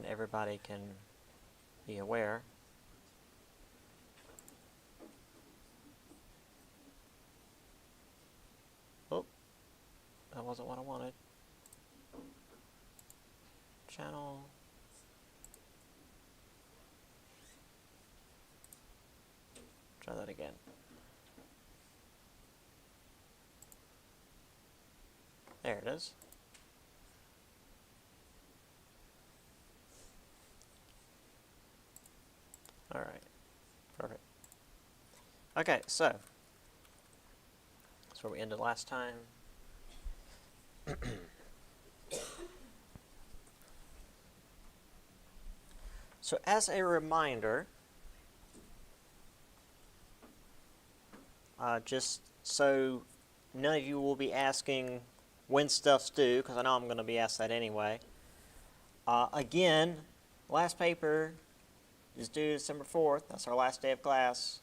and everybody can be aware. Oh, that wasn't what I wanted. Channel. Try that again. There it is. All right, perfect. Okay, so that's where we ended last time. So as a reminder, just so none of you will be asking when stuff's due, because I know I'm going to be asked that anyway. Again, last paper is due December 4th. That's our last day of class.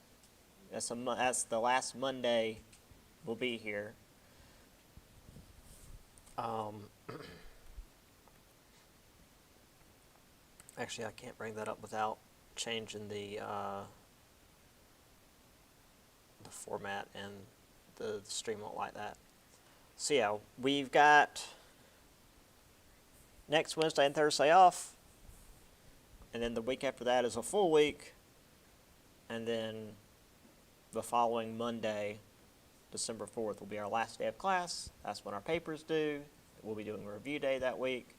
That's the last Monday we'll be here. Actually, I can't bring that up without changing the format, and the stream won't like that. So yeah, we've got next Wednesday and Thursday off, and then the week after that is a full week, and then the following Monday, December 4th, will be our last day of class. That's when our paper's due. We'll be doing a review day that week,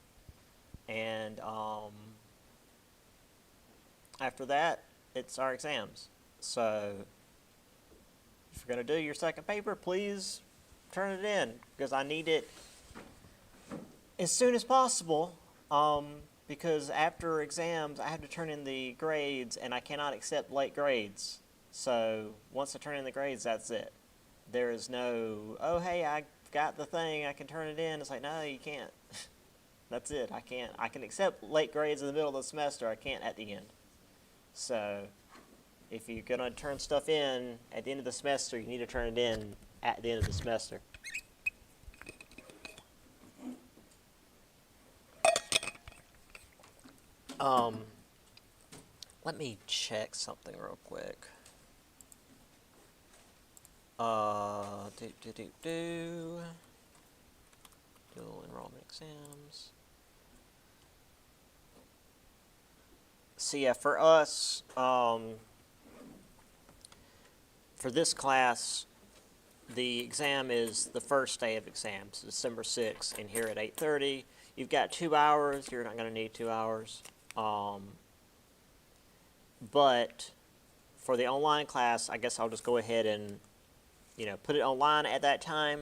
and after that, it's our exams. So if you're going to do your second paper, please turn it in, because I need it as soon as possible, because after exams, I have to turn in the grades, and I cannot accept late grades. So once I turn in the grades, that's it. There is no, oh, hey, I got the thing, I can turn it in. It's like, no, you can't. That's it. I can't. I can accept late grades in the middle of the semester. I can't at the end. So if you're going to turn stuff in at the end of the semester, you need to turn it in at the end of the semester. Let me check something real quick. Dual enrollment exams. So yeah, for us, for this class, the exam is the first day of exams, December 6th, and here at 8:30. You've got 2 hours. You're not going to need 2 hours. But for the online class, I guess I'll just go ahead and, put it online at that time.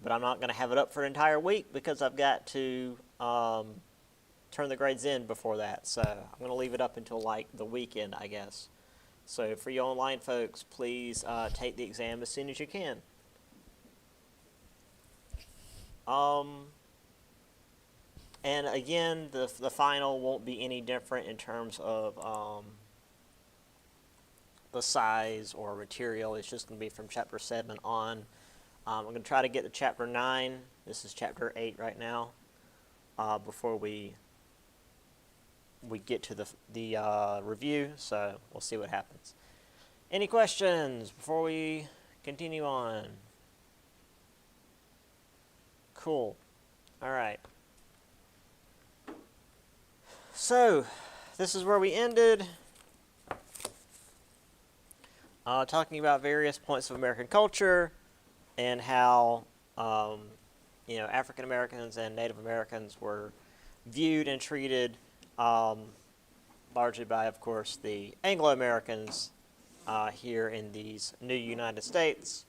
But I'm not going to have it up for an entire week, because I've got to turn the grades in before that. So I'm going to leave it up until like the weekend, I guess. So for you online folks, please take the exam as soon as you can. And again, the final won't be any different in terms of the size or material. It's just going to be from Chapter 7 on. I'm going to try to get to Chapter 9. This is Chapter 8 right now, before we get to the review, so we'll see what happens. Any questions before we continue on? Cool. All right. So, this is where we ended, talking about various points of American culture and how, African Americans and Native Americans were viewed and treated, largely by, of course, the Anglo-Americans here in these new United States.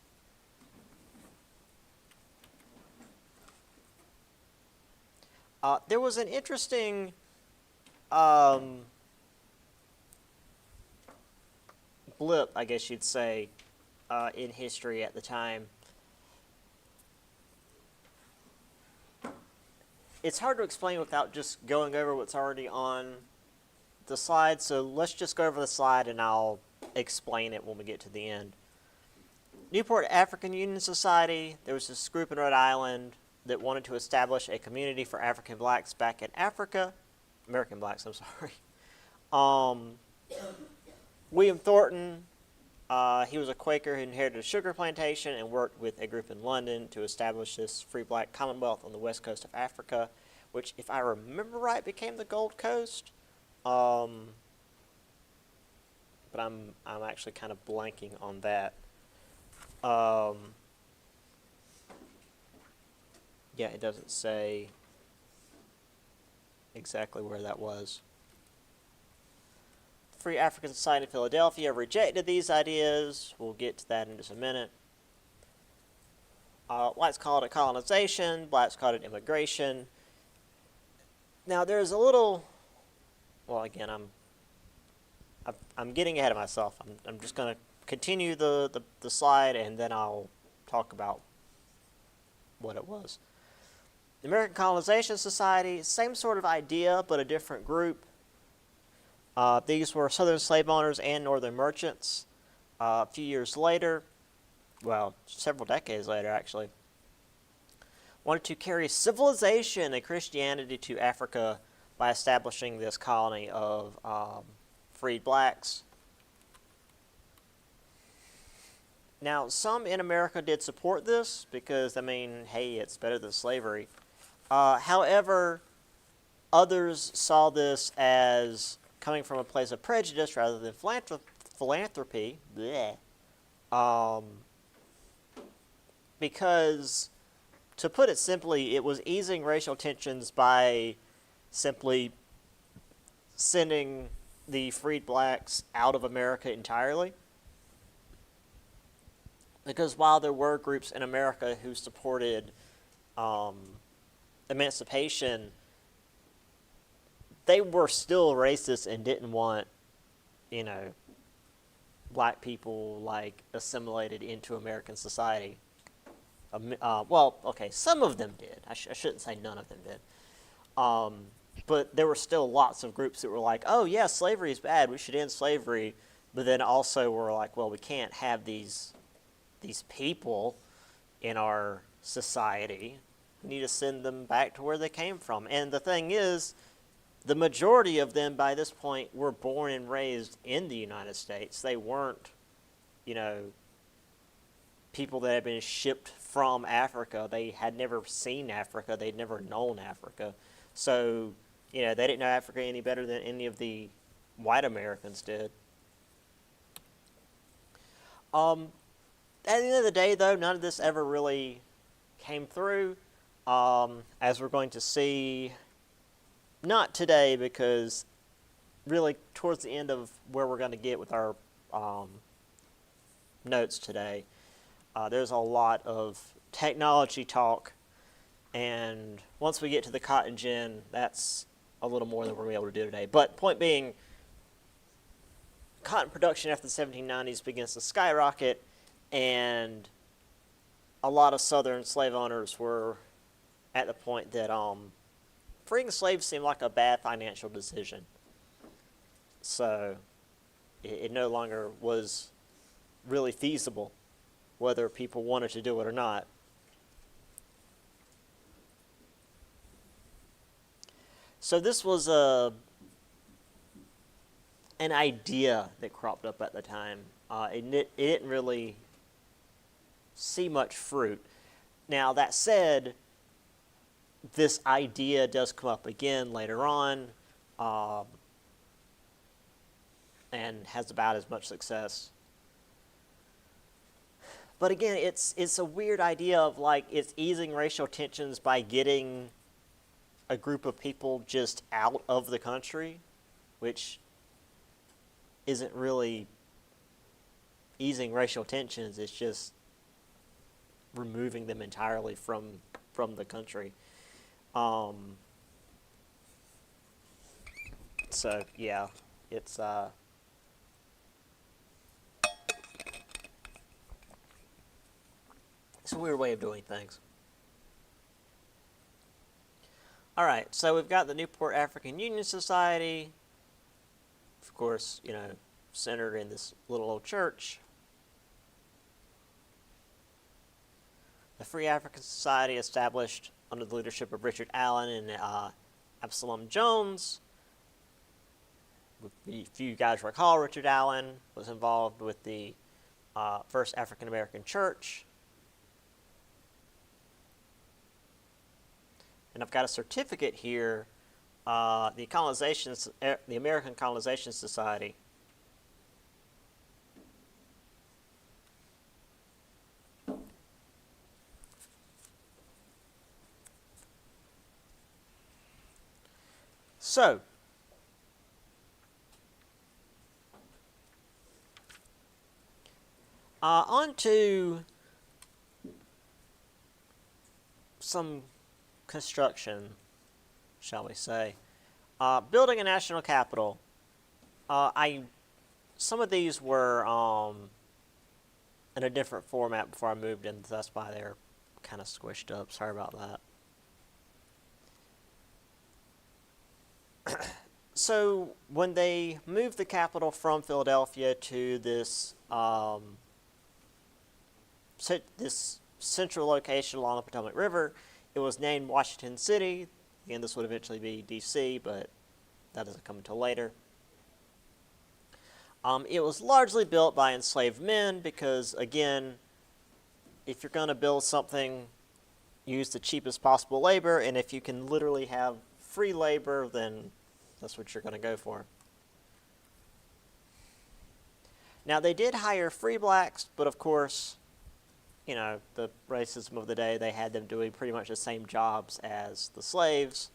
There was an interesting blip, I guess you'd say, in history at the time. It's hard to explain without just going over what's already on the slide, so let's just go over the slide and I'll explain it when we get to the end. Newport African Union Society, there was this group in Rhode Island that wanted to establish a community for African blacks back in Africa. American blacks, I'm sorry. William Thornton, he was a Quaker who inherited a sugar plantation and worked with a group in London to establish this free black commonwealth on the west coast of Africa, which, if I remember right, became the Gold Coast. But I'm actually kind of blanking on that. Yeah, it doesn't say exactly where that was. Free African Society of Philadelphia rejected these ideas. We'll get to that in just a minute. Whites called it colonization. Blacks called it immigration. Now there's a little. Well, again, I'm getting ahead of myself. I'm just going to continue the slide, and then I'll talk about what it was. The American Colonization Society, same sort of idea, but a different group. These were Southern slave owners and Northern merchants. A few years later, well, several decades later actually, wanted to carry civilization and Christianity to Africa by establishing this colony of freed blacks. Now, some in America did support this because, I mean, hey, it's better than slavery. However, others saw this as coming from a place of prejudice rather than philanthropy. Because, to put it simply, it was easing racial tensions by simply sending the freed blacks out of America entirely. Because while there were groups in America who supported emancipation, they were still racist and didn't want, black people, assimilated into American society. Some of them did. I shouldn't say none of them did. But there were still lots of groups that were like, oh, yeah, slavery is bad. We should end slavery. But then also were like, well, we can't have these people in our society. We need to send them back to where they came from. And the thing is, the majority of them by this point were born and raised in the United States. They weren't, people that had been shipped from Africa. They had never seen Africa. They'd never known Africa. So, they didn't know Africa any better than any of the white Americans did. At the end of the day, though, none of this ever really came through. As we're going to see, not today, because really towards the end of where we're going to get with our notes today, there's a lot of technology talk, and once we get to the cotton gin, that's a little more than we're going to be able to do today. But point being, cotton production after the 1790s begins to skyrocket, and a lot of Southern slave owners were at the point that freeing slaves seemed like a bad financial decision. So it no longer was really feasible, whether people wanted to do it or not. So this was an idea that cropped up at the time. It didn't really see much fruit. Now, that said, this idea does come up again later on, and has about as much success. But again, it's a weird idea of it's easing racial tensions by getting a group of people just out of the country, which isn't really easing racial tensions. It's just removing them entirely from the country. So yeah, it's a weird way of doing things. All right, so we've got the Newport African Union Society, of course, centered in this little old church. The Free African Society, established under the leadership of Richard Allen and Absalom Jones, if you guys recall, Richard Allen was involved with the first African American church. And I've got a certificate here, the American Colonization Society. So, on to some construction, shall we say. Building a national capital. Some of these were in a different format before I moved in, so that's why they're kind of squished up. Sorry about that. So when they moved the capital from Philadelphia to this this central location along the Potomac River, it was named Washington City. Again, this would eventually be D.C., but that doesn't come until later. It was largely built by enslaved men because, again, if you're going to build something, use the cheapest possible labor, and if you can literally have free labor, then that's what you're going to go for. Now, they did hire free blacks, but of course, you know, the racism of the day, they had them doing pretty much the same jobs as the slaves.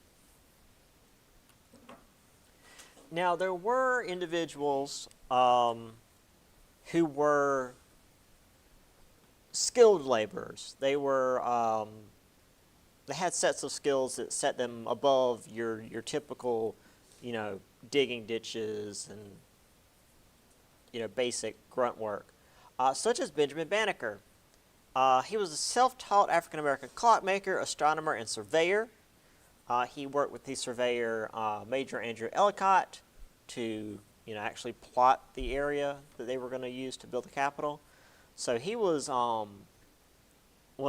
Now, there were individuals who were skilled laborers. They were they had sets of skills that set them above your typical, you know, digging ditches and, you know, basic grunt work, such as Benjamin Banneker. He was a self-taught African-American clockmaker, astronomer, and surveyor. He worked with the surveyor Major Andrew Ellicott to, you know, actually plot the area that they were going to use to build the Capitol. So he was one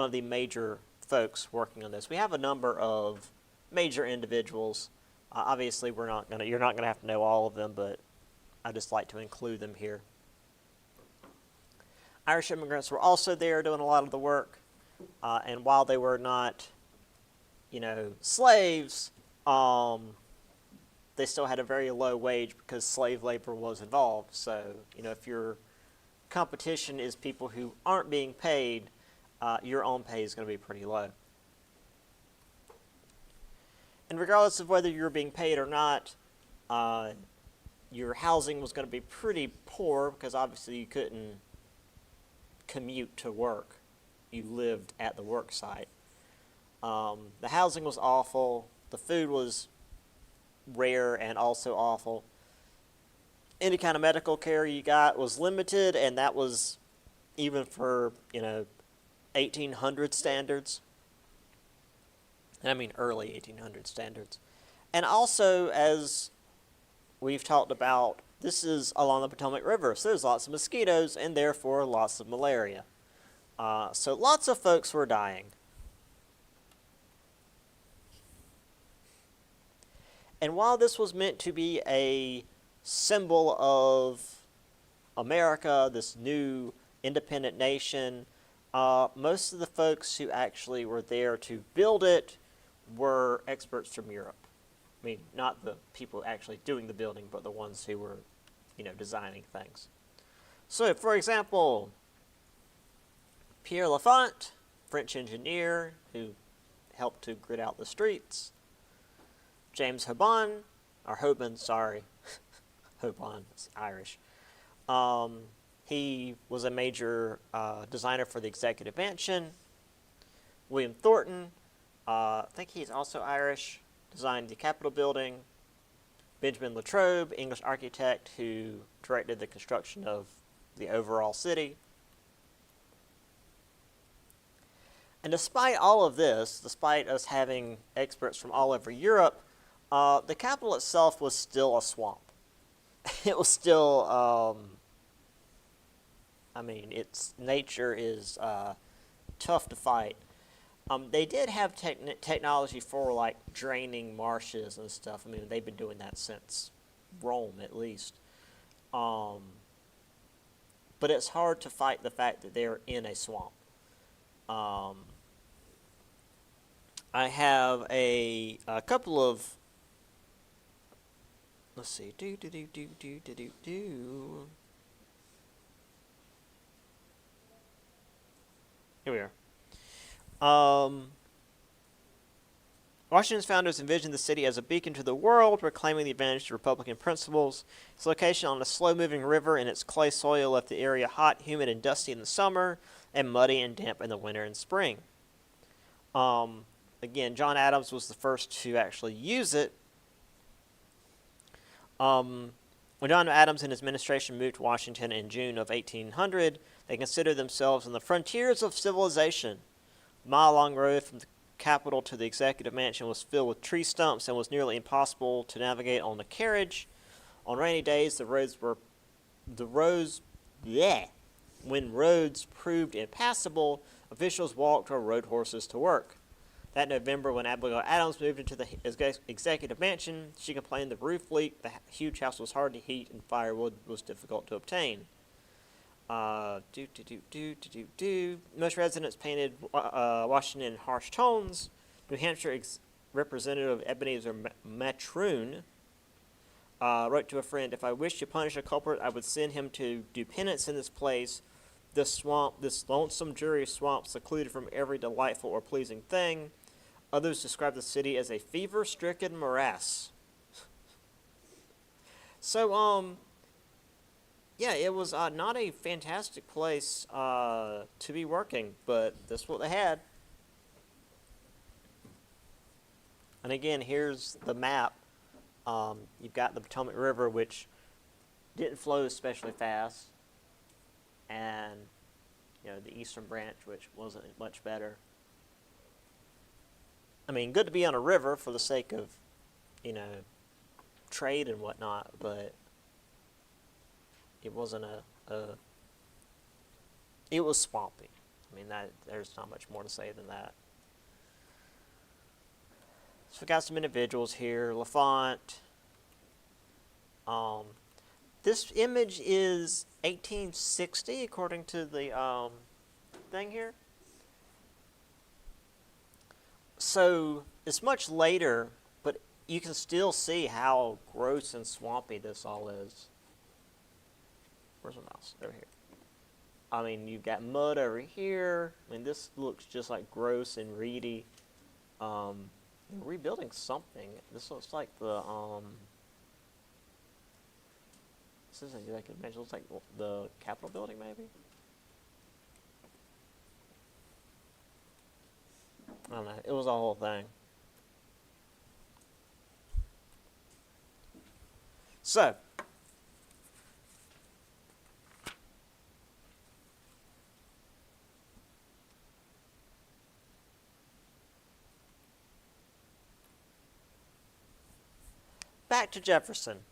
of the major folks working on this. We have a number of major individuals. Obviously, you're not going to have to know all of them, but I just like to include them here. Irish immigrants were also there doing a lot of the work, and while they were not, you know, slaves, they still had a very low wage because slave labor was involved. So, you know, if your competition is people who aren't being paid, your own pay is going to be pretty low. And regardless of whether you're being paid or not, your housing was going to be pretty poor because obviously you couldn't commute to work. You lived at the work site. The housing was awful. The food was rare and also awful. Any kind of medical care you got was limited, and that was even for, you know, 1800 standards. And I mean early 1800 standards. And also, as we've talked about, this is along the Potomac River, so there's lots of mosquitoes and therefore lots of malaria. So lots of folks were dying. And while this was meant to be a symbol of America, this new independent nation, most of the folks who actually were there to build it were experts from Europe. I mean, not the people actually doing the building, but the ones who were, you know, designing things. So, for example, Pierre Lafont, French engineer who helped to grid out the streets. James Hoban, or Hoban, sorry. Hoban is Irish. He was a major designer for the Executive Mansion. William Thornton, I think he's also Irish, designed the Capitol building. Benjamin Latrobe, English architect who directed the construction of the overall city. And despite all of this, despite us having experts from all over Europe, the Capitol itself was still a swamp. It was still, I mean, its nature is tough to fight. They did have technology for, like, draining marshes and stuff. I mean, they've been doing that since Rome at least. But it's hard to fight the fact that they're in a swamp. I have a couple of, let's see, Here we are. Washington's founders envisioned the city as a beacon to the world, proclaiming the advantage to Republican principles. Its location on a slow-moving river and its clay soil left the area hot, humid, and dusty in the summer, and muddy and damp in the winter and spring. Again, John Adams was the first to actually use it. When John Adams and his administration moved to Washington in June of 1800, they considered themselves on the frontiers of civilization. The mile-long road from the Capitol to the Executive Mansion was filled with tree stumps and was nearly impossible to navigate on a carriage. On rainy days, when roads proved impassable, officials walked or rode horses to work. That November, when Abigail Adams moved into the Executive Mansion, she complained the roof leaked, the huge house was hard to heat, and firewood was difficult to obtain. Most residents painted Washington in harsh tones. New Hampshire Representative Ebenezer Matroon wrote to a friend, "If I wished to punish a culprit, I would send him to do penance in this place, this swamp, this lonesome, dreary swamp, secluded from every delightful or pleasing thing." Others describe the city as a fever-stricken morass. So, yeah, it was not a fantastic place to be working, but that's what they had. And again, here's the map. You've got the Potomac River, which didn't flow especially fast, and the eastern branch, which wasn't much better. I mean, good to be on a river for the sake of, trade and whatnot, but it wasn't it was swampy. I mean, there's not much more to say than that. So we got some individuals here. L'Enfant. This image is 1860, according to the thing here. So it's much later, but you can still see how gross and swampy this all is. Where's my mouse? Over here. I mean, you've got mud over here. I mean, this looks just like gross and reedy. They're rebuilding something. This looks like the this isn't executive mansion. It looks like the Capitol building, maybe. I don't know. It was a whole thing. So, back to Jefferson.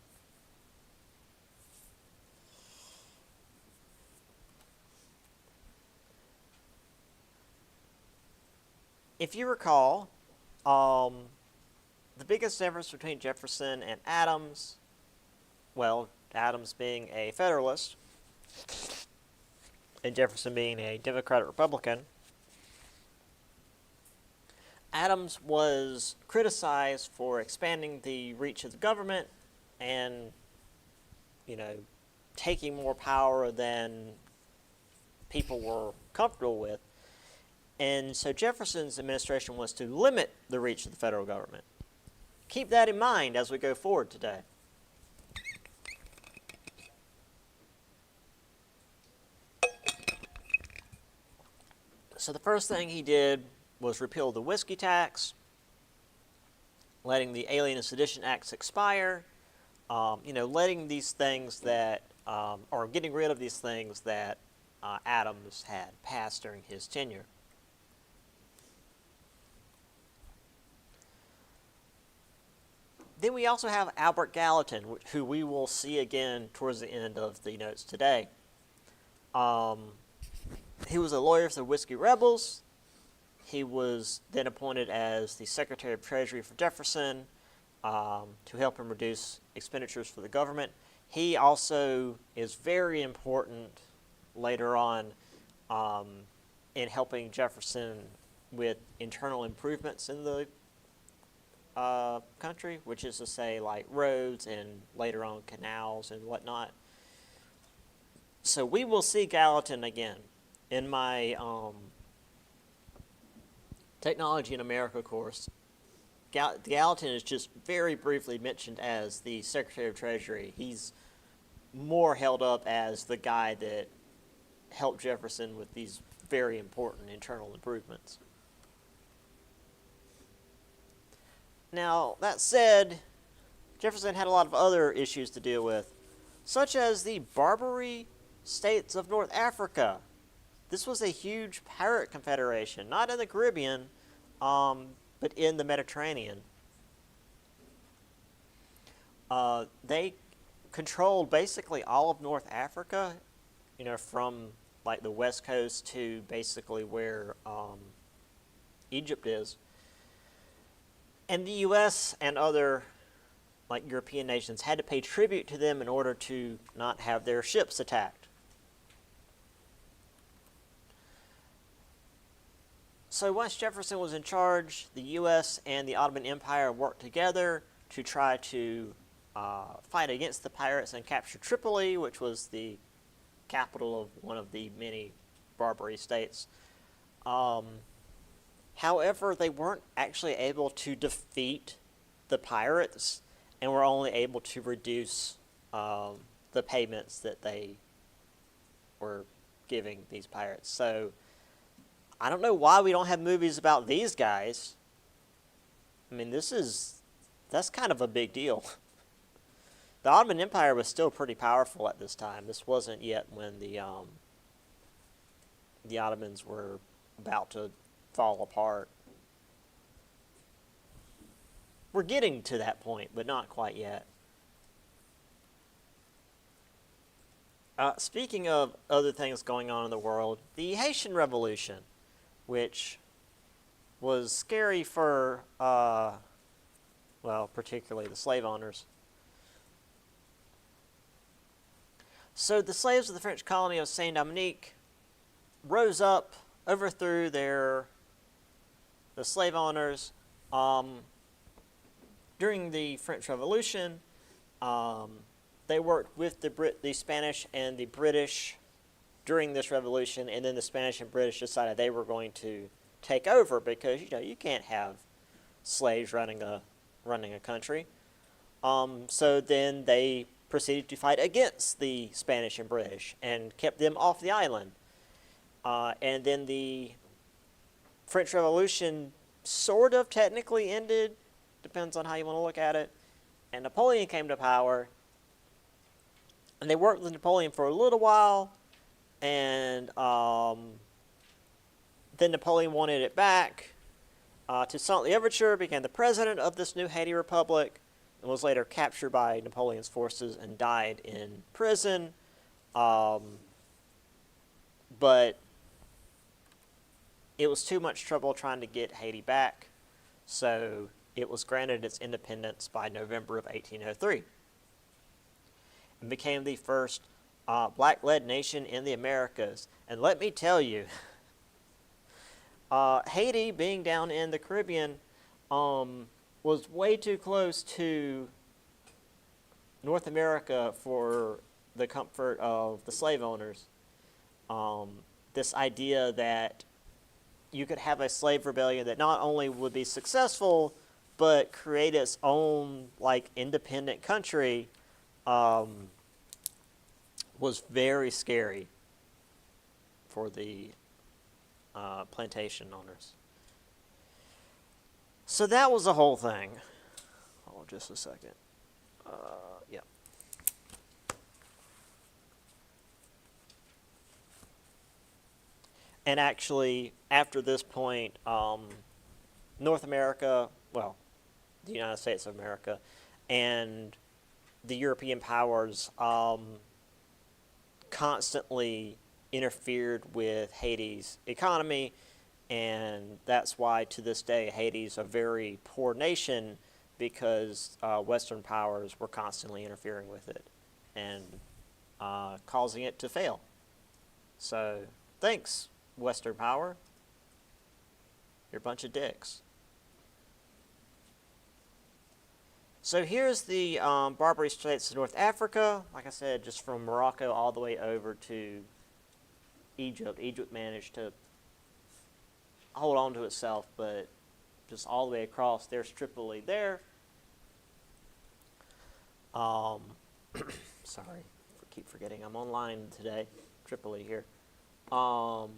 If you recall, the biggest difference between Jefferson and Adams, well, Adams being a Federalist and Jefferson being a Democratic Republican, Adams was criticized for expanding the reach of the government and, taking more power than people were comfortable with. And so Jefferson's administration was to limit the reach of the federal government. Keep that in mind as we go forward today. So the first thing he did was repeal the whiskey tax, letting the Alien and Sedition Acts expire, letting these things that, or getting rid of these things that Adams had passed during his tenure. Then we also have Albert Gallatin, who we will see again towards the end of the notes today. He was a lawyer for the Whiskey Rebels. He was then appointed as the Secretary of Treasury for Jefferson, to help him reduce expenditures for the government. He also is very important later on in helping Jefferson with internal improvements in the country, which is to say, like roads and later on canals and whatnot. So we will see Gallatin again. In my Technology in America course, Gallatin is just very briefly mentioned as the Secretary of Treasury. He's more held up as the guy that helped Jefferson with these very important internal improvements. Now, that said, Jefferson had a lot of other issues to deal with, such as the Barbary States of North Africa. This was a huge pirate confederation, not in the Caribbean, but in the Mediterranean. They controlled basically all of North Africa, from like the west coast to basically where Egypt is. And the U.S. and other like European nations had to pay tribute to them in order to not have their ships attacked. So once Jefferson was in charge, the U.S. and the Ottoman Empire worked together to try to fight against the pirates and capture Tripoli, which was the capital of one of the many Barbary states. However, they weren't actually able to defeat the pirates and were only able to reduce the payments that they were giving these pirates. So I don't know why we don't have movies about these guys. I mean, that's kind of a big deal. The Ottoman Empire was still pretty powerful at this time. This wasn't yet when the Ottomans were about to fall apart. We're getting to that point, but not quite yet. Speaking of other things going on in the world, the Haitian Revolution, which was scary for, particularly the slave owners. So the slaves of the French colony of Saint-Dominique rose up, overthrew the slave owners. During the French Revolution, they worked with the Spanish and the British during this revolution, and then the Spanish and British decided they were going to take over because you can't have slaves running a country. So then they proceeded to fight against the Spanish and British and kept them off the island. And then the French Revolution sort of technically ended, depends on how you want to look at it, and Napoleon came to power, and they worked with Napoleon for a little while, and then Napoleon wanted it back. Toussaint L'Ouverture became the president of this new Haiti Republic, and was later captured by Napoleon's forces and died in prison. But it was too much trouble trying to get Haiti back, so it was granted its independence by November of 1803. And became the first black-led nation in the Americas. And let me tell you, Haiti, being down in the Caribbean, was way too close to North America for the comfort of the slave owners. This idea that you could have a slave rebellion that not only would be successful, but create its own independent country, was very scary for the plantation owners. So that was the whole thing. Hold on just a second. Yeah. And actually, after this point, North America, the United States of America, and the European powers constantly interfered with Haiti's economy, and that's why to this day Haiti's a very poor nation, because Western powers were constantly interfering with it and causing it to fail. So, thanks, Western power. You're a bunch of dicks. So here's the Barbary Straits of North Africa. Like I said, just from Morocco all the way over to Egypt. Egypt managed to hold on to itself, but just all the way across. There's Tripoli there. Sorry, I keep forgetting I'm online today. Tripoli here. But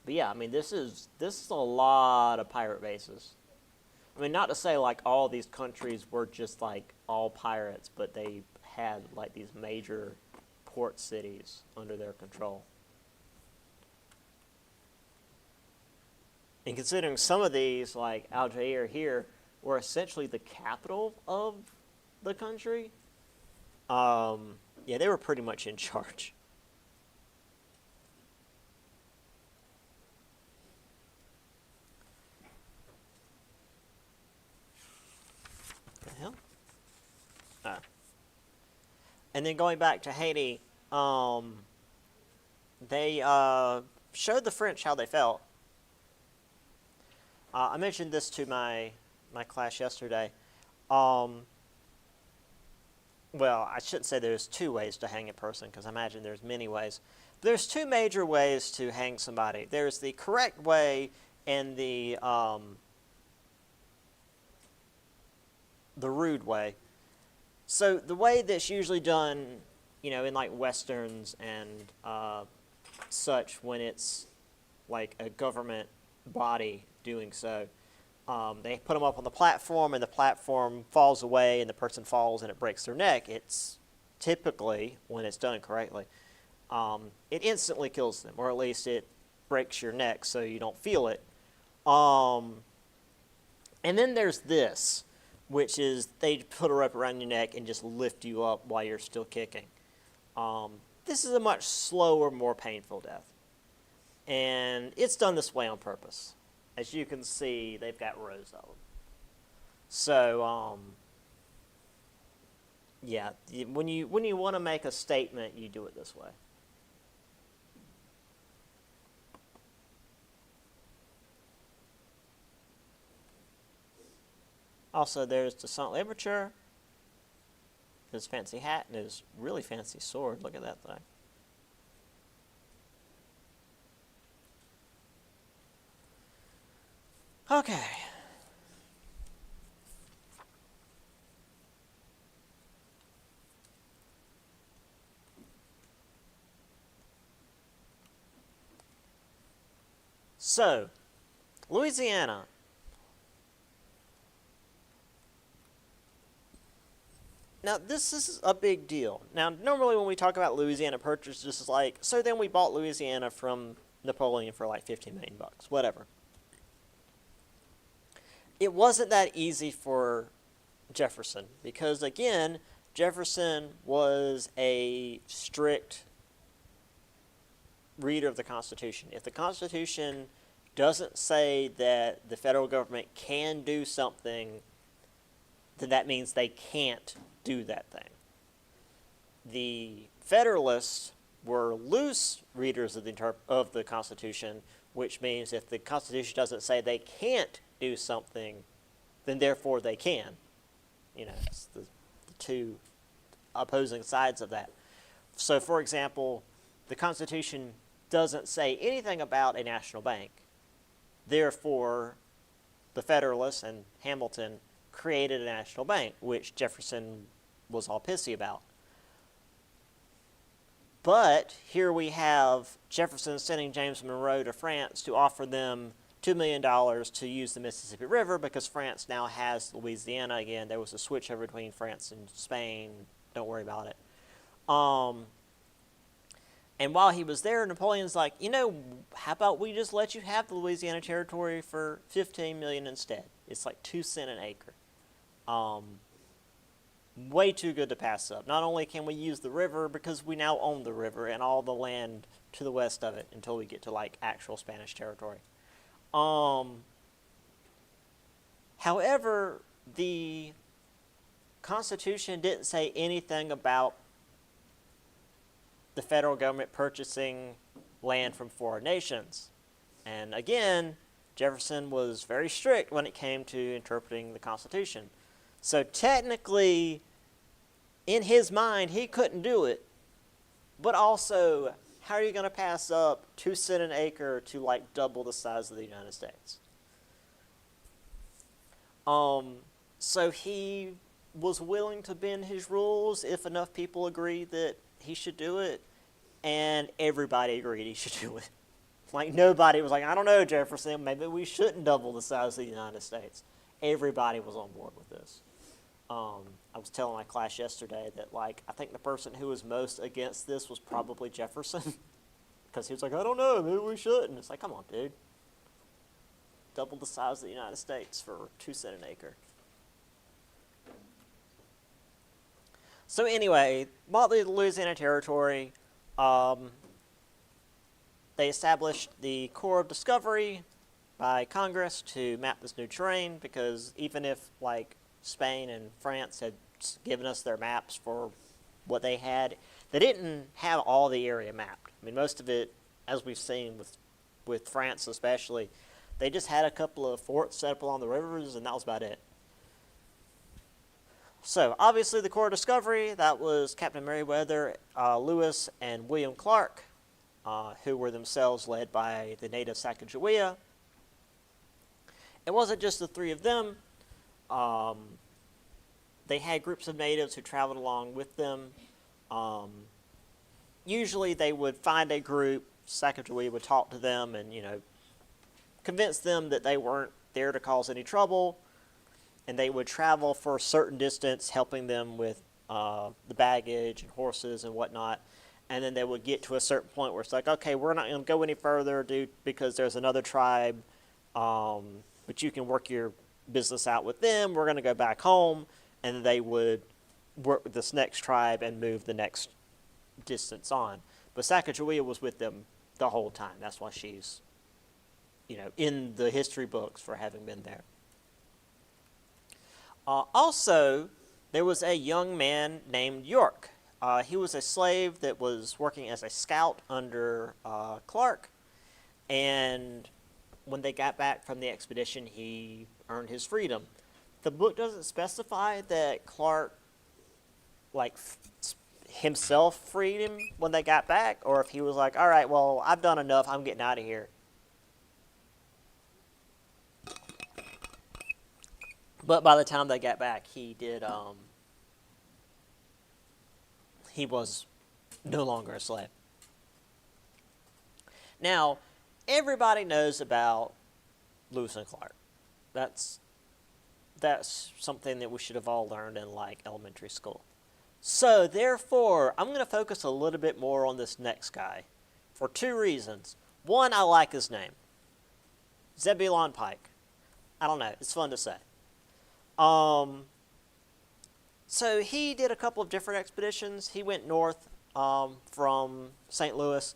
yeah, I mean, this is a lot of pirate bases. I mean, not to say like all these countries were just like all pirates, but they had like these major port cities under their control. And considering some of these, like Algiers here, were essentially the capital of the country, yeah, they were pretty much in charge. The hell? And then going back to Haiti, they showed the French how they felt. I mentioned this to my class yesterday. Well, I shouldn't say there's two ways to hang a person, because I imagine there's many ways. But there's two major ways to hang somebody. There's the correct way and the rude way. So the way that's usually done, you know, in like westerns and such, when it's like a government body doing so, they put them up on the platform, and the platform falls away, and the person falls, and it breaks their neck. It's typically, when it's done correctly, it instantly kills them, or at least it breaks your neck so you don't feel it. And then there's this, which is they put a rope around your neck and just lift you up while you're still kicking. This is a much slower, more painful death. And it's done this way on purpose. As you can see, they've got rows of them. So, yeah, when you want to make a statement, you do it this way. Also, there's the Toussaint Louverture, his fancy hat, and his really fancy sword. Look at that thing. Okay. So, Louisiana. Now, this is a big deal. Now, normally when we talk about Louisiana Purchase, this is like, so then we bought Louisiana from Napoleon for like $15 million, whatever. It wasn't that easy for Jefferson because, again, Jefferson was a strict reader of the Constitution. If the Constitution doesn't say that the federal government can do something, then that means they can't do that thing. The Federalists were loose readers of the Constitution, which means if the Constitution doesn't say they can't do something, then therefore they can. You know, it's the two opposing sides of that. So, for example, the Constitution doesn't say anything about a national bank. Therefore, the Federalists and Hamilton created a national bank, which Jefferson was all pissy about. But here we have Jefferson sending James Monroe to France to offer them $2 million to use the Mississippi River because France now has Louisiana again. There was a switch over between France and Spain. Don't worry about it. And while he was there, Napoleon's like, you know, how about we just let you have the Louisiana Territory for $15 million instead? It's like 2 cents an acre. Way too good to pass up. Not only can we use the river, because we now own the river and all the land to the west of it until we get to like actual Spanish territory. However, the Constitution didn't say anything about the federal government purchasing land from foreign nations. And again, Jefferson was very strict when it came to interpreting the Constitution. So technically, in his mind, he couldn't do it. But also, how are you going to pass up 2 cents an acre to like double the size of the United States? So he was willing to bend his rules if enough people agreed that he should do it, and everybody agreed he should do it. Like, nobody was like, I don't know, Jefferson, maybe we shouldn't double the size of the United States. Everybody was on board with this. I was telling my class yesterday that, like, I think the person who was most against this was probably Jefferson. Because he was like, I don't know, maybe we shouldn't. It's like, come on, dude. Double the size of the United States for 2 cents an acre. So anyway, bought the Louisiana Territory. They established the Corps of Discovery by Congress to map this new terrain, because even if, like, Spain and France had given us their maps for what they had, they didn't have all the area mapped. I mean, most of it, as we've seen with France especially, they just had a couple of forts set up along the rivers, and that was about it. So, obviously, the Corps of Discovery, that was Captain Meriwether, Lewis, and William Clark, who were themselves led by the native Sacagawea. It wasn't just the 3 of them. They had groups of natives who traveled along with them. Usually they would find a group, Sacagawea would talk to them and, convince them that they weren't there to cause any trouble, and they would travel for a certain distance, helping them with the baggage and horses and whatnot. And then they would get to a certain point where it's like, okay, we're not going to go any further, dude, because there's another tribe, but you can work your business out with them. We're going to go back home. And they would work with this next tribe and move the next distance on. But Sacagawea was with them the whole time. That's why she's, in the history books for having been there. Also, there was a young man named York. He was a slave that was working as a scout under Clark, and when they got back from the expedition, he earned his freedom. The book doesn't specify that Clark, himself freed him when they got back, or if he was like, all right, well, I've done enough, I'm getting out of here. But by the time they got back, he was no longer a slave. Now, everybody knows about Lewis and Clark. That's something that we should have all learned in, elementary school. So, therefore, I'm going to focus a little bit more on this next guy for 2 reasons. One, I like his name. Zebulon Pike. I don't know. It's fun to say. So he did a couple of different expeditions. He went north from St. Louis.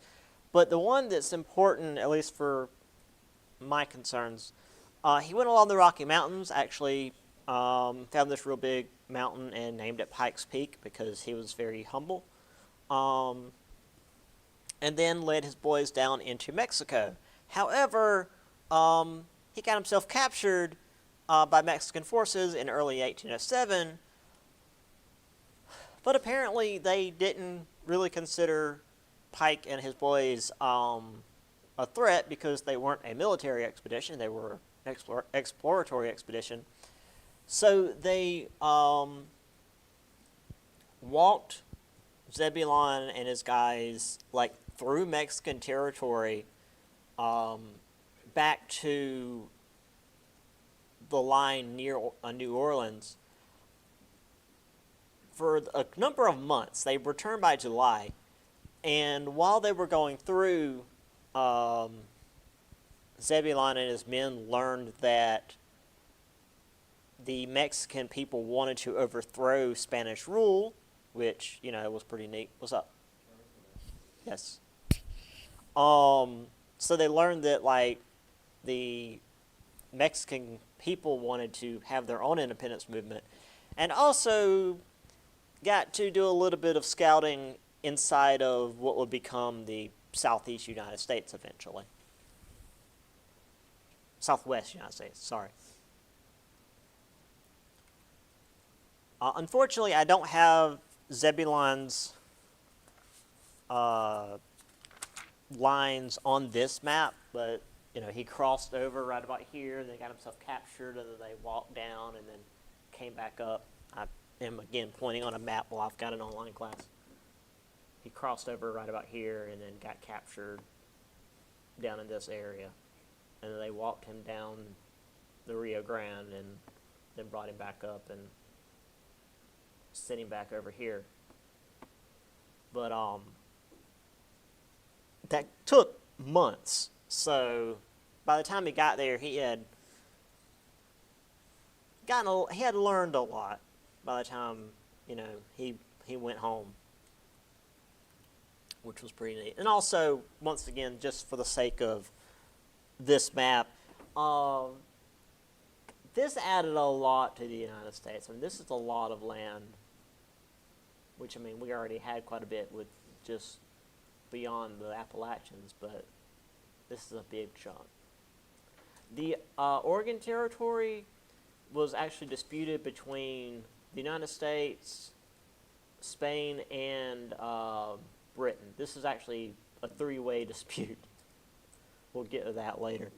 But the one that's important, at least for my concerns, he went along the Rocky Mountains, actually found this real big mountain and named it Pikes Peak because he was very humble. And then led his boys down into Mexico. However, he got himself captured by Mexican forces in early 1807, but apparently they didn't really consider Pike and his boys a threat because they weren't a military expedition, they were an exploratory expedition. So they walked Zebulon and his guys through Mexican territory back to the line near New Orleans for a number of months. They returned by July, and while they were going through, Zebulon and his men learned that the Mexican people wanted to overthrow Spanish rule, which, was pretty neat. What's up? Yes. So they learned that, the Mexican people wanted to have their own independence movement, and also got to do a little bit of scouting inside of what would become the Southeast United States eventually. Southwest United States, sorry. Unfortunately, I don't have Zebulon's lines on this map, but he crossed over right about here, then got himself captured, and then they walked down and then came back up. I am again pointing on a map while I've got an online class. He crossed over right about here and then got captured down in this area, and then they walked him down the Rio Grande and then brought him back up and sent him back over here. But that took months. So by the time he got there, he had learned a lot. By the time he went home, which was pretty neat. And also, once again, just for the sake of this map, this added a lot to the United States. I mean, this is a lot of land, which, I mean, we already had quite a bit with just beyond the Appalachians, but this is a big chunk. The Oregon Territory was actually disputed between the United States, Spain, and Britain. This is actually a three-way dispute. We'll get to that later.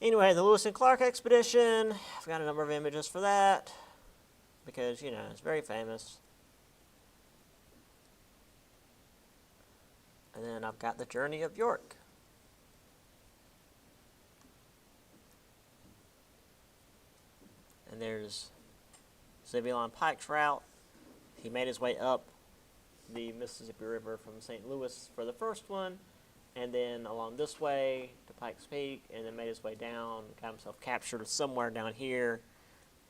Anyway, the Lewis and Clark expedition. I've got a number of images for that because, it's very famous. And then I've got the Journey of York. And there's Zebulon Pike's route. He made his way up the Mississippi River from St. Louis for the first one, and then along this way to Pikes Peak, and then made his way down, got himself captured somewhere down here,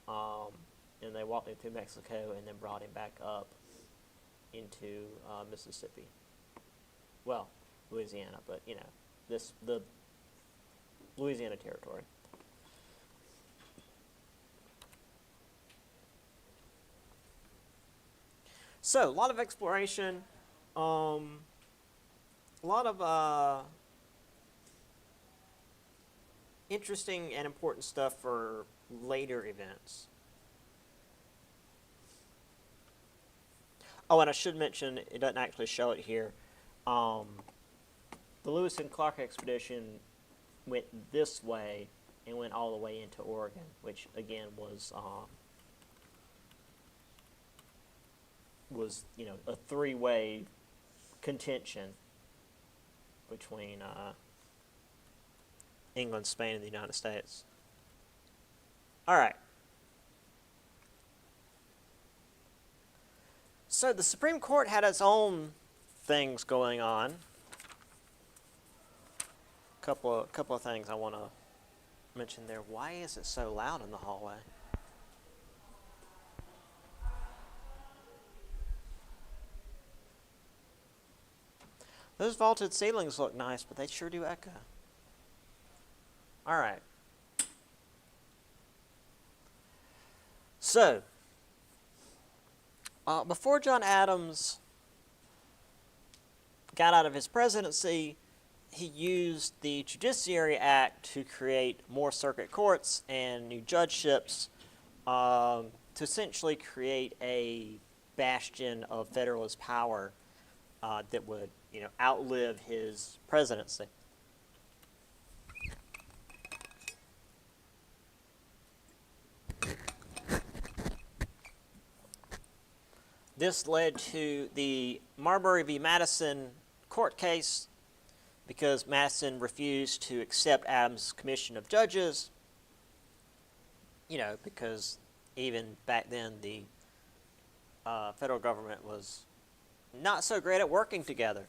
and they walked him through Mexico and then brought him back up into Mississippi. Well, Louisiana, but the Louisiana Territory. So, a lot of exploration, a lot of interesting and important stuff for later events. Oh, and I should mention, it doesn't actually show it here, the Lewis and Clark expedition went this way and went all the way into Oregon, which again was a three-way contention between England, Spain, and the United States. All right. So the Supreme Court had its own things going on. Couple of things I want to mention there. Why is it so loud in the hallway? Those vaulted ceilings look nice, but they sure do echo. All right. So, before John Adams got out of his presidency, he used the Judiciary Act to create more circuit courts and new judgeships to essentially create a bastion of Federalist power that would outlive his presidency. This led to the Marbury v. Madison court case because Madison refused to accept Adams' commission of judges, because even back then the federal government was not so great at working together.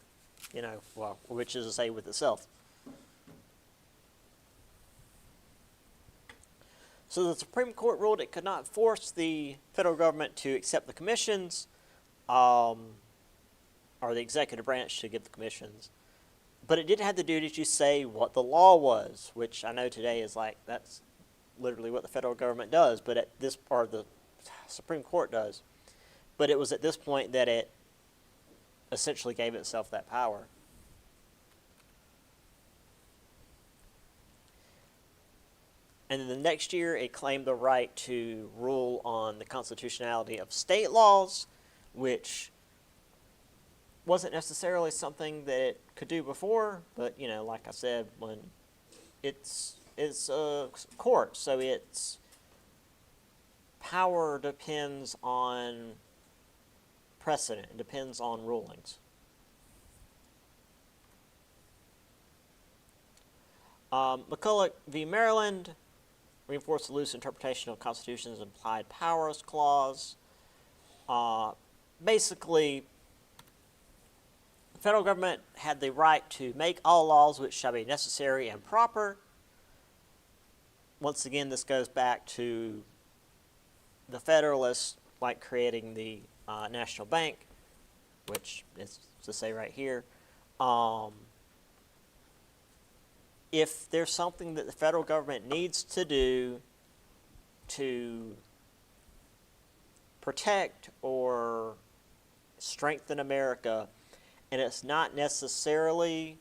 Which is to say with itself. So the Supreme Court ruled it could not force the federal government to accept the commissions, or the executive branch to give the commissions. But it did have the duty to say what the law was, which I know today is like, that's literally what the federal government does, but at this part, the Supreme Court does. But it was at this point that it essentially gave itself that power. And then the next year, it claimed the right to rule on the constitutionality of state laws, which wasn't necessarily something that it could do before, but, you know, like I said, when it's a court, so its power depends on precedent, it depends on rulings. McCulloch v. Maryland reinforced the loose interpretation of the Constitution's implied powers clause. Basically, the federal government had the right to make all laws which shall be necessary and proper. Once again, this goes back to the Federalists, like creating the National Bank, which is to say right here. If there's something that the federal government needs to do to protect or strengthen America, and it's not necessarily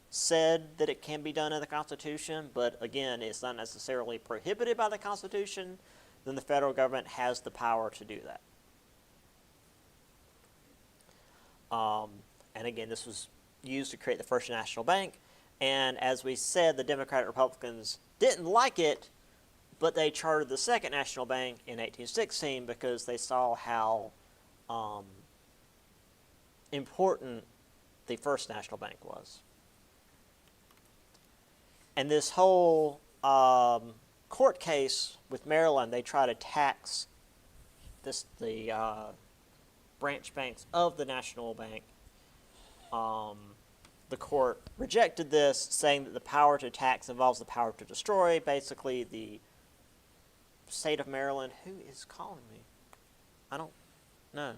said that it can be done in the Constitution, but again, it's not necessarily prohibited by the Constitution, then the federal government has the power to do that. And again, this was used to create the first national bank. And as we said, the Democratic Republicans didn't like it, but they chartered the second national bank in 1816 because they saw how important the first national bank was. And this whole court case with Maryland, they try to tax the branch banks of the national bank. The court rejected this, saying that the power to tax involves the power to destroy. Basically, the state of Maryland, who is calling me? I don't know.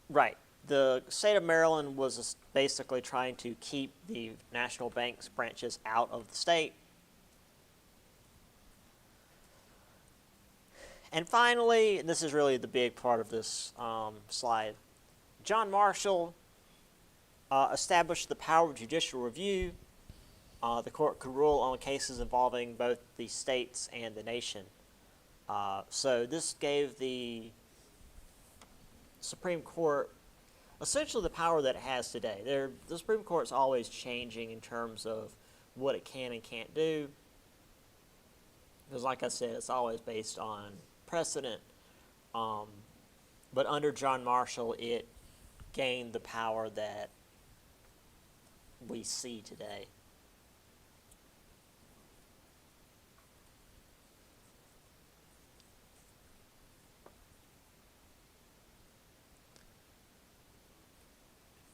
Right. The state of Maryland was basically trying to keep the national bank's branches out of the state. And finally, and this is really the big part of this slide, John Marshall established the power of judicial review. The court could rule on cases involving both the states and the nation. So this gave the Supreme Court essentially the power that it has today. The Supreme Court is always changing in terms of what it can and can't do. Because like I said, it's always based on precedent. But under John Marshall, it gained the power that we see today.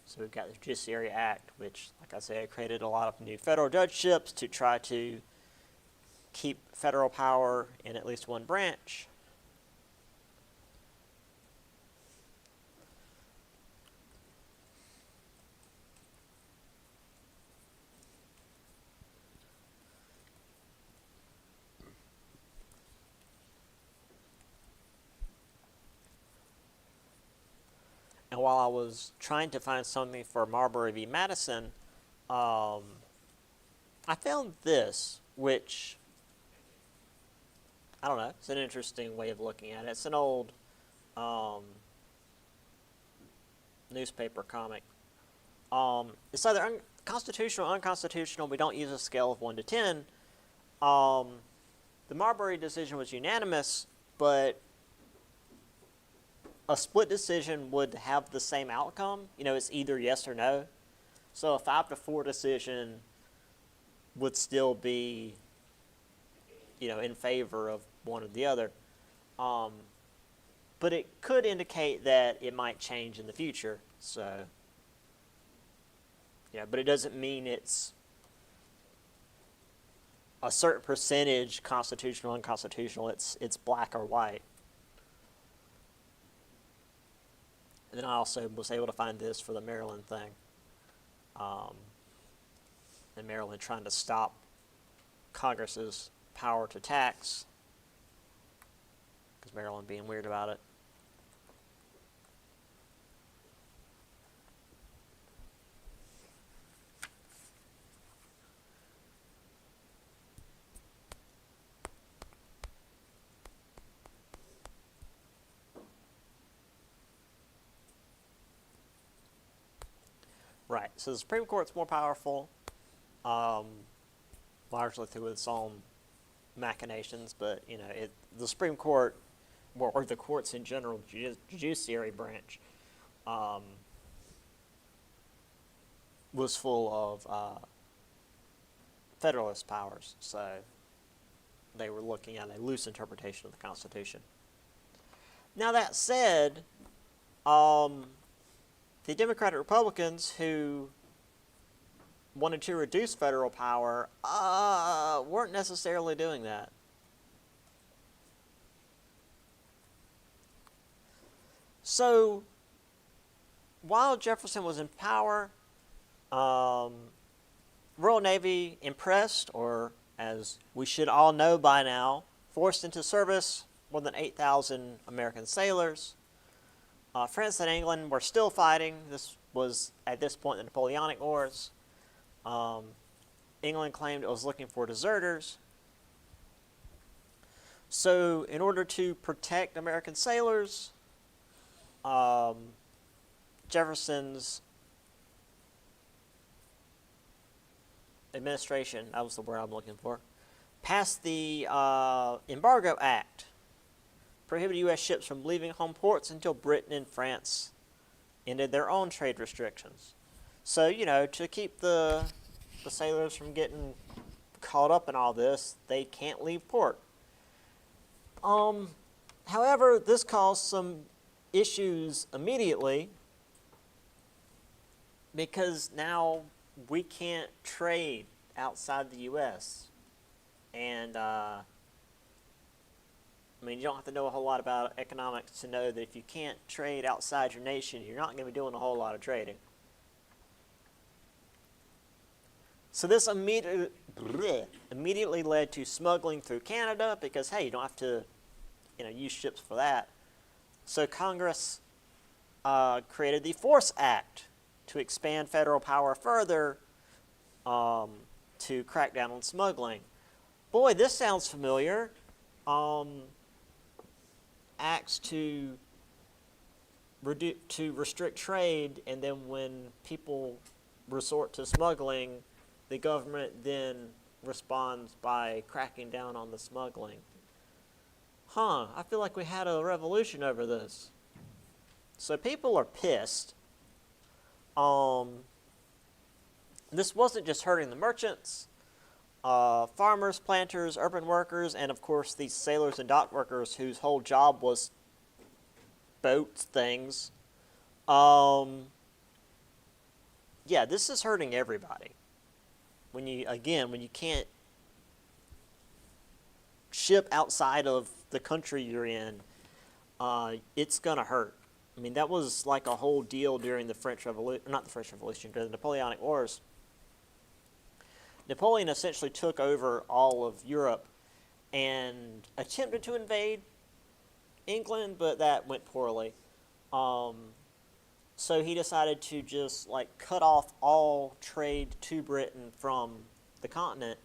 So we've got the Judiciary Act, which, like I said, created a lot of new federal judgeships to try to keep federal power in at least one branch. And while I was trying to find something for Marbury v. Madison, I found this, which, I don't know, it's an interesting way of looking at it. It's an old newspaper comic. It's either constitutional or unconstitutional. We don't use a scale of 1 to 10. The Marbury decision was unanimous, but a split decision would have the same outcome. You know, it's either yes or no. So a 5-4 decision would still be, you know, in favor of one or the other. But it could indicate that it might change in the future. So, yeah, but it doesn't mean it's a certain percentage constitutional, unconstitutional. It's black or white. And then I also was able to find this for the Maryland thing. And Maryland trying to stop Congress's power to tax, because Maryland being weird about it. Right, so the Supreme Court's more powerful, largely through its own machinations, but the Supreme Court, or the courts in general, judiciary branch, was full of Federalist powers, so they were looking at a loose interpretation of the Constitution. Now that said, the Democratic Republicans who wanted to reduce federal power weren't necessarily doing that. So, while Jefferson was in power, Royal Navy impressed, or as we should all know by now, forced into service more than 8,000 American sailors. France and England were still fighting. This was, at this point, the Napoleonic Wars. England claimed it was looking for deserters. So, in order to protect American sailors, Jefferson's administration, that was the word I'm looking for, passed the Embargo Act, prohibited U.S. ships from leaving home ports until Britain and France ended their own trade restrictions. So, to keep the sailors from getting caught up in all this, they can't leave port. However, this caused some issues immediately, because now we can't trade outside the U.S. And, you don't have to know a whole lot about economics to know that if you can't trade outside your nation, you're not going to be doing a whole lot of trading. So this immediately led to smuggling through Canada, because, hey, you don't have to use ships for that. So Congress created the Force Act to expand federal power further, to crack down on smuggling. Boy, this sounds familiar. Acts to restrict trade, and then when people resort to smuggling, the government then responds by cracking down on the smuggling. I feel like we had a revolution over this. So people are pissed. This wasn't just hurting the merchants. Farmers, planters, urban workers, and of course these sailors and dock workers whose whole job was boats, things. Yeah, this is hurting everybody. When you can't ship outside of the country you're in, it's gonna hurt. That was like a whole deal during the French Revolution, not the French Revolution, during the Napoleonic Wars. Napoleon essentially took over all of Europe and attempted to invade England, but that went poorly. So he decided to just cut off all trade to Britain from the continent,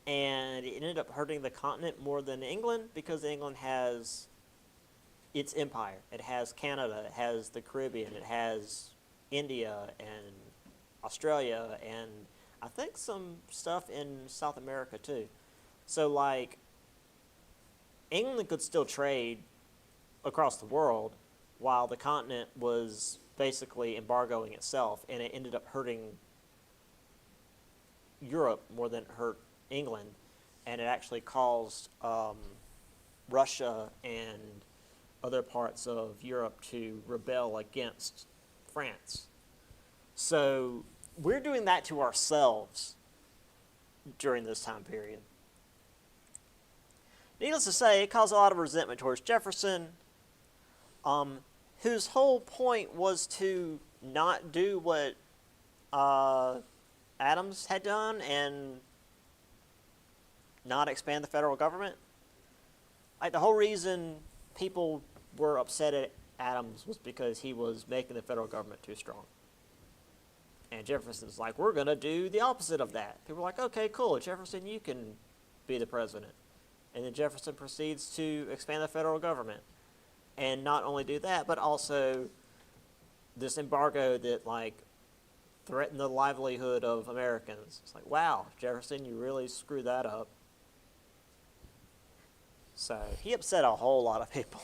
and it ended up hurting the continent more than England, because England has its empire. It has Canada, it has the Caribbean, it has India and Australia, and I think some stuff in South America too. So England could still trade across the world while the continent was basically embargoing itself, and it ended up hurting Europe more than it hurt England, and it actually caused Russia and other parts of Europe to rebel against France. So we're doing that to ourselves during this time period. Needless to say, it caused a lot of resentment towards Jefferson. whose whole point was to not do what Adams had done and not expand the federal government. Like, the whole reason people were upset at Adams was because he was making the federal government too strong. And Jefferson's like, we're going to do the opposite of that. People were like, okay, cool, Jefferson, you can be the president. And then Jefferson proceeds to expand the federal government. And not only do that, but also this embargo that, like, threatened the livelihood of Americans. It's like, wow, Jefferson, you really screwed that up. So he upset a whole lot of people.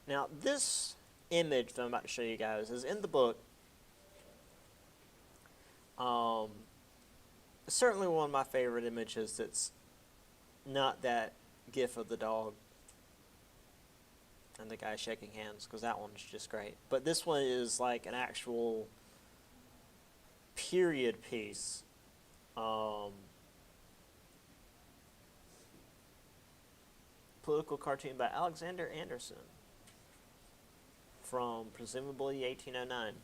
Now, this image that I'm about to show you guys is in the book. Certainly one of my favorite images that's not that gif of the dog and the guy shaking hands, because that one's just great. But this one is like an actual period piece. Political cartoon by Alexander Anderson from presumably 1809.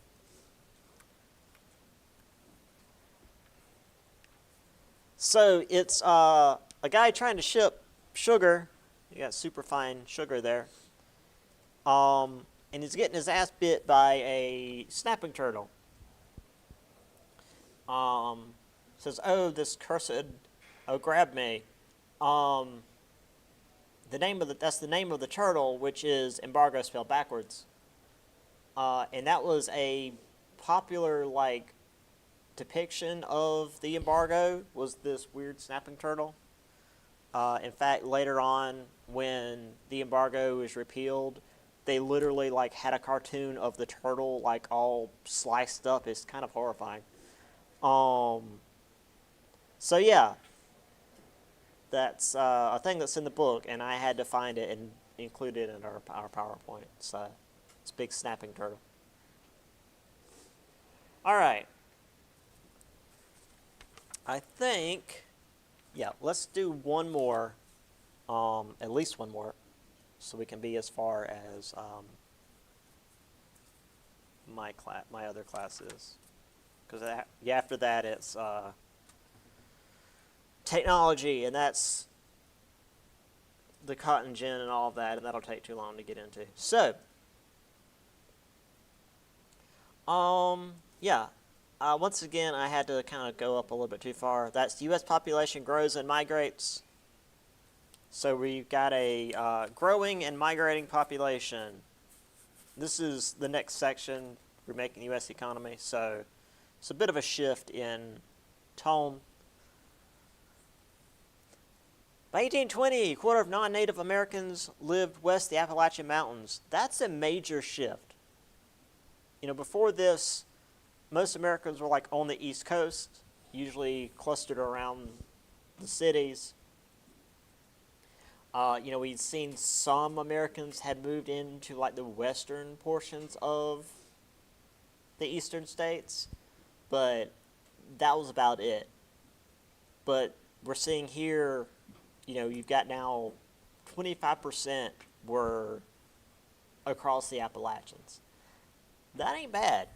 So it's a guy trying to ship sugar. You got super fine sugar there. And he's getting his ass bit by a snapping turtle. Says, oh, this cursed, oh, grab me. That's the name of the turtle, which is embargo spelled backwards. And that was a popular, like, depiction of the embargo, was this weird snapping turtle. In fact, later on, when the embargo was repealed, they literally, like, had a cartoon of the turtle, like, all sliced up. It's kind of horrifying. So yeah, that's a thing that's in the book, and I had to find it and include it in our PowerPoint. So it's a big snapping turtle. All right. I think, yeah, let's do one more, at least one more, so we can be as far as my other classes. Because after that, it's technology, and that's the cotton gin and all of that, and that'll take too long to get into. So, yeah. Once again, I had to kind of go up a little bit too far. That's the U.S. population grows and migrates. So we've got a growing and migrating population. This is the next section. We're making the U.S. economy. So it's a bit of a shift in tone. By 1820, a quarter of non-Native Americans lived west of the Appalachian Mountains. That's a major shift. You know, before this, most Americans were like on the East Coast, usually clustered around the cities. You know, we'd seen some Americans had moved into like the western portions of the eastern states, but that was about it. But we're seeing here, you know, you've got now 25% were across the Appalachians. That ain't bad.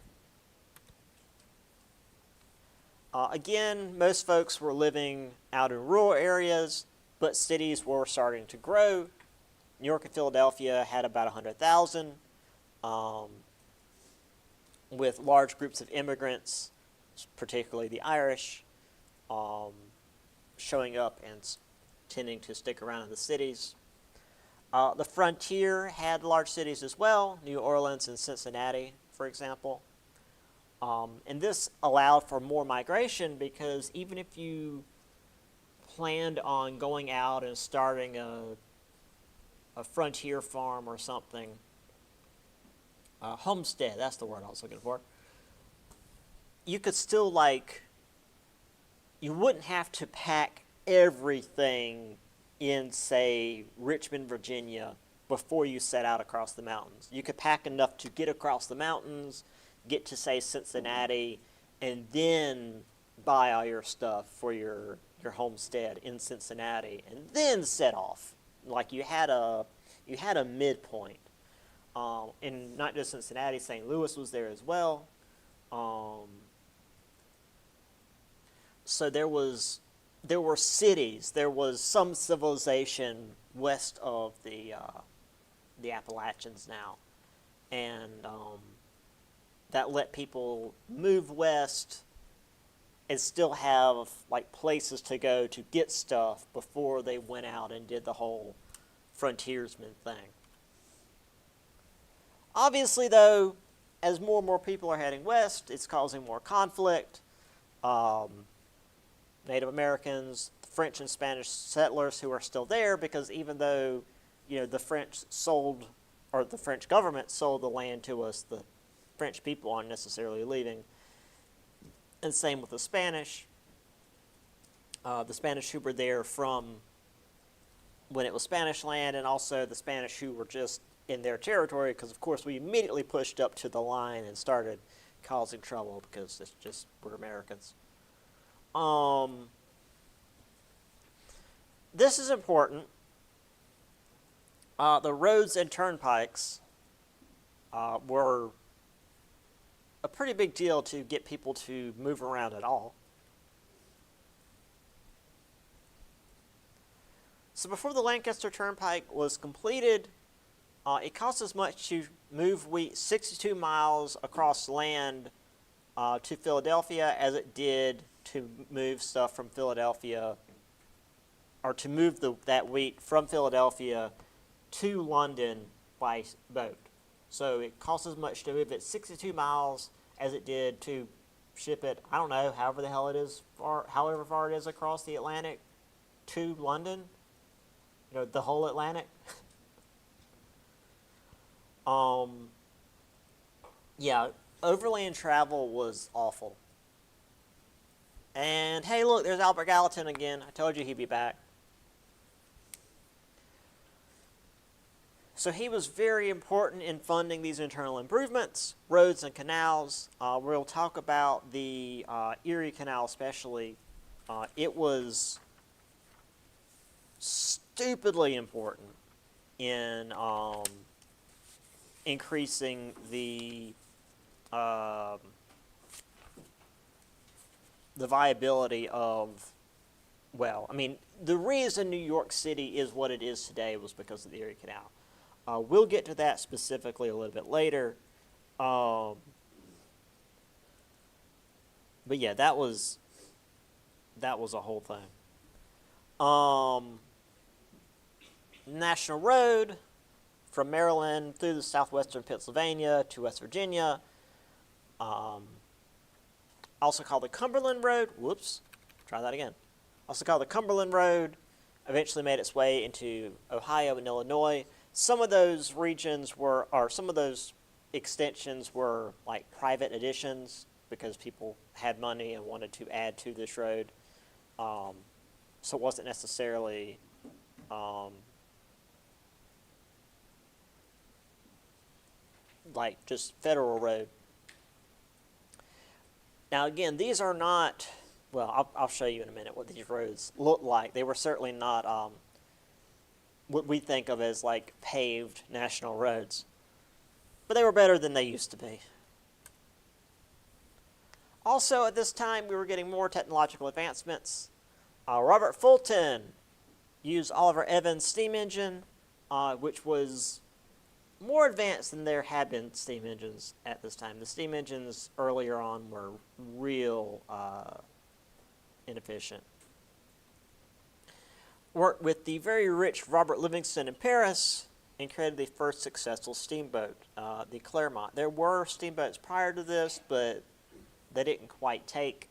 Again, most folks were living out in rural areas, but cities were starting to grow. New York and Philadelphia had about 100,000, with large groups of immigrants, particularly the Irish, showing up and tending to stick around in the cities. The frontier had large cities as well, New Orleans and Cincinnati, for example. And this allowed for more migration, because even if you planned on going out and starting a frontier farm or something, homestead, that's the word I was looking for, you could still, like, you wouldn't have to pack everything in, say, Richmond, Virginia, before you set out across the mountains. You could pack enough to get across the mountains, get to, say, Cincinnati, and then buy all your stuff for your homestead in Cincinnati, and then set off. Like you had a midpoint. And not just Cincinnati, St. Louis was there as well. So there were cities, there was some civilization west of the Appalachians now, and that let people move west and still have like places to go to get stuff before they went out and did the whole frontiersman thing. Obviously, though, as more and more people are heading west, it's causing more conflict. Native Americans, French and Spanish settlers who are still there, because even though, the French sold, or the French government sold the land to us, the French people aren't necessarily leaving. And same with the Spanish. The Spanish who were there from when it was Spanish land, and also the Spanish who were just in their territory, because of course we immediately pushed up to the line and started causing trouble because it's just, we're Americans. This is important. The roads and turnpikes were a pretty big deal to get people to move around at all. So before the Lancaster Turnpike was completed, it cost as much to move wheat 62 miles across land to Philadelphia as it did to move stuff from Philadelphia, or to move that wheat from Philadelphia to London by boat. So it costs as much to move it 62 miles as it did to ship it, I don't know, however the hell it is, however far it is across the Atlantic to London. The whole Atlantic. Yeah, overland travel was awful. And hey, look, there's Albert Gallatin again. I told you he'd be back. So he was very important in funding these internal improvements, roads and canals. We'll talk about the Erie Canal especially. It was stupidly important in increasing the viability of, the reason New York City is what it is today was because of the Erie Canal. We'll get to that specifically a little bit later. But yeah, that was a whole thing. National Road from Maryland through the southwestern Pennsylvania to West Virginia. Also called the Cumberland Road. Whoops. Try that again. Also called the Cumberland Road. Eventually made its way into Ohio and Illinois. Some of those regions were, or some of those extensions were like private additions because people had money and wanted to add to this road. So it wasn't necessarily like just federal road. Now again, these are not, well, I'll show you in a minute what these roads look like. They were certainly not what we think of as like paved national roads, but they were better than they used to be. Also at this time we were getting more technological advancements. Robert Fulton used Oliver Evans' steam engine, which was more advanced than there had been steam engines at this time. The steam engines earlier on were real inefficient. Worked with the very rich Robert Livingston in Paris and created the first successful steamboat, the Clermont. There were steamboats prior to this, but they didn't quite take.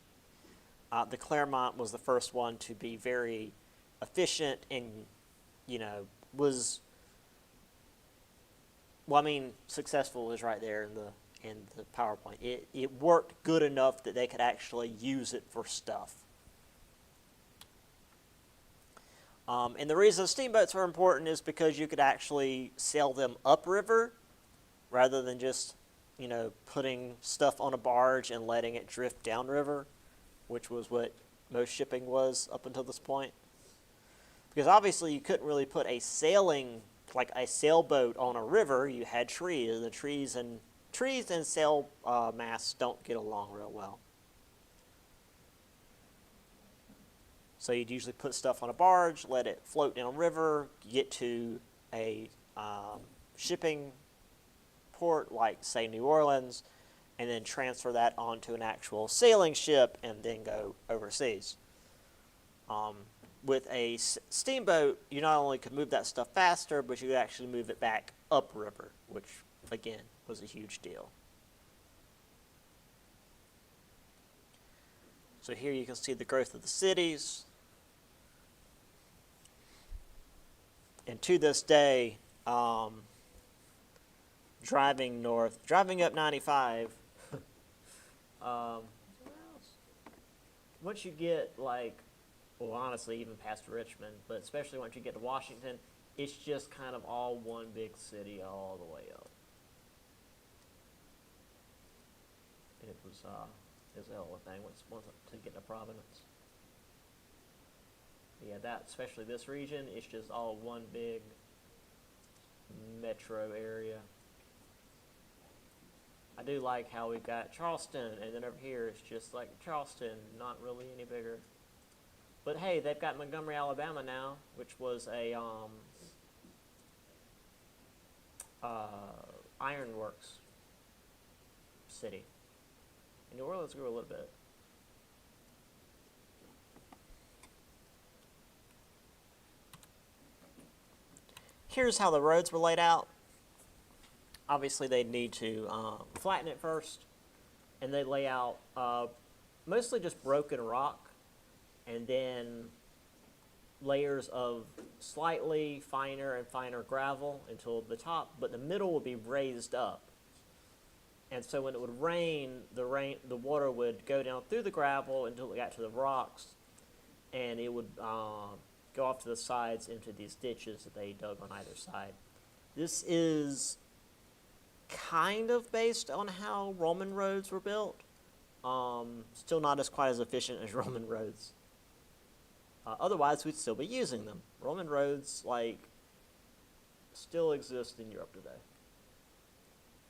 The Clermont was the first one to be very efficient and, was, successful is right there in the PowerPoint. It worked good enough that they could actually use it for stuff. And the reason steamboats were important is because you could actually sail them upriver rather than just, putting stuff on a barge and letting it drift downriver, which was what most shipping was up until this point. Because obviously you couldn't really put a sailboat on a river. You had trees, and the trees and sail masts don't get along real well. So you'd usually put stuff on a barge, let it float downriver, get to a shipping port like, say, New Orleans, and then transfer that onto an actual sailing ship and then go overseas. With a steamboat, you not only could move that stuff faster, but you could actually move it back upriver, which, again, was a huge deal. So here you can see the growth of the cities. And to this day, driving up 95, once you get honestly, even past Richmond, but especially once you get to Washington, it's just kind of all one big city all the way up. It was a hell of a thing once to get to Providence. Yeah, especially this region, it's just all one big metro area. I do like how we've got Charleston, and then over here it's just like Charleston, not really any bigger. But hey, they've got Montgomery, Alabama now, which was a ironworks city. And New Orleans grew a little bit. Here's how the roads were laid out. Obviously, they'd need to flatten it first, and they lay out mostly just broken rock, and then layers of slightly finer and finer gravel until the top, but the middle would be raised up. And so when it would rain, the water would go down through the gravel until it got to the rocks, and it would go off to the sides into these ditches that they dug on either side. This is kind of based on how Roman roads were built. Still not quite as efficient as Roman roads. Otherwise, we'd still be using them. Roman roads, still exist in Europe today.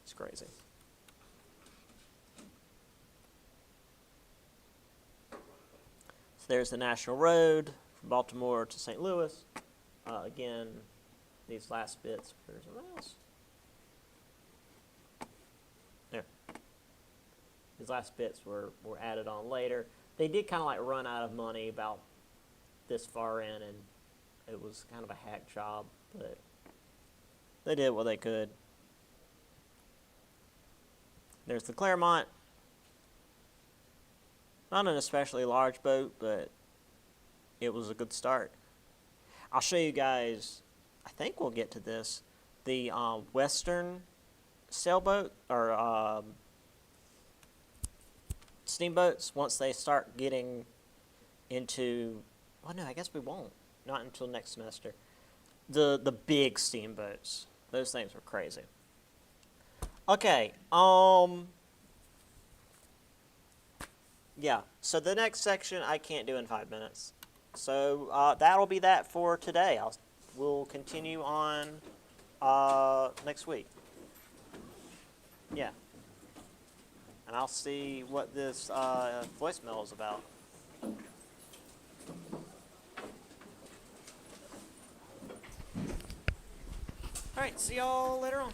It's crazy. So there's the National Road from Baltimore to St. Louis. Again, these last bits. Where's everyone else? There. These last bits were added on later. They did kind of run out of money about this far in, and it was kind of a hack job, but they did what they could. There's the Claremont. Not an especially large boat, but it was a good start. I'll show you guys, I think we'll get to this, the Western sailboat, or steamboats, once they start getting into, well, no, I guess we won't. Not until next semester. The big steamboats. Those things were crazy. Okay, yeah, so the next section I can't do in 5 minutes. So that'll be that for today. We'll continue on next week. Yeah. And I'll see what this voicemail is about. All right, see y'all later on.